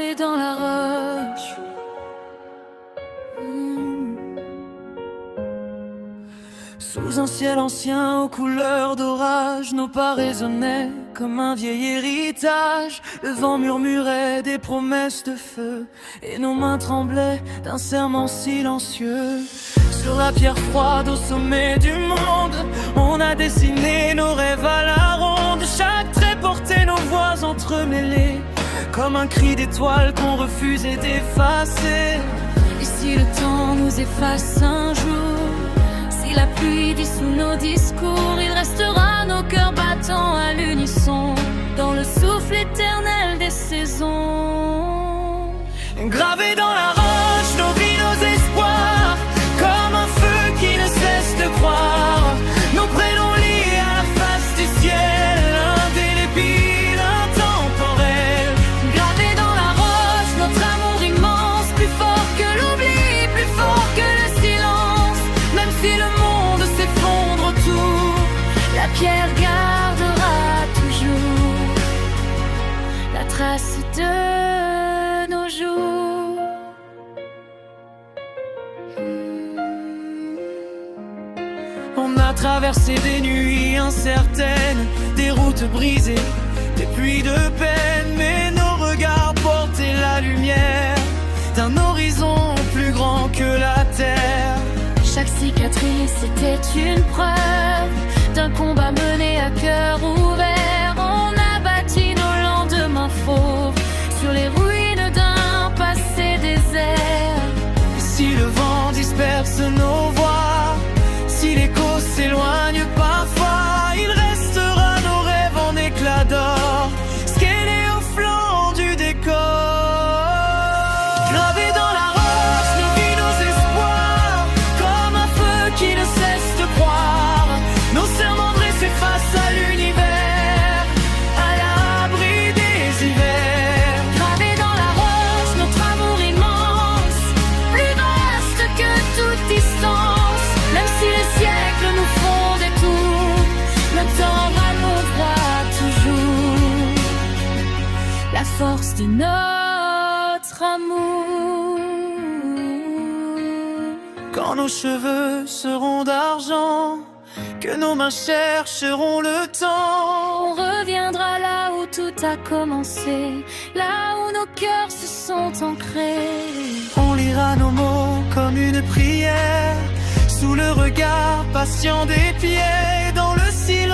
gravé dans la roche. Sous un ciel ancien aux couleurs d'orage, nos pas résonnaient comme un vieil héritage. Le vent murmurait des promesses de feu et nos mains tremblaient d'un serment silencieux. Sur la pierre froide au sommet du monde, on a dessiné nos rêves à la ronde. Chaque trait portait nos voix entremêlées, comme un cri d'étoile qu'on refusait d'effacer. Et si le temps nous efface un jour, si la pluie dissout nos discours, il restera nos cœurs battant à l'unisson dans le souffle éternel des saisons. Gravés dans la roche, nos vies, nos espoirs, comme un feu qui ne cesse de croire. Nos prénoms liés à la face du ciel, indélébile, intemporel. Gravés dans la roche, notre amour immense, plus fort que l'oubli, plus fort que le silence. Même si le monde s'effondre autour, la pierre gardera toujours la trace de nos jours. On a traversé des nuits incertaines, des routes brisées, des pluies de peine, mais nos regards portaient la lumière d'un horizon plus grand que la terre. Chaque cicatrice était une preuve d'un combat mené à cœur ouvert. On a bâti nos lendemains fauves sur les ruines d'un passé désert. Si le vent disperse nos voix, si l'écho s'éloigne parfois, il restera nos rêves en éclats d'or, scellés au flanc du décor. Gravés dans la roche, nos vies, nos espoirs, comme un feu qui ne cesse de croire. Nos serments dressés face à l'univers, à l'abri des hivers. Gravés dans la roche, notre amour immense, plus vaste que toute distance. Même si les siècles nous font des tours, le temps rallongera toujours la force de notre amour. Quand nos cheveux seront d'argent, que nos mains chercheront le temps, on reviendra là où tout a commencé, là où nos cœurs se sont ancrés. On lira nos mots comme une prière, sous le regard patient des pierres, dans le silence.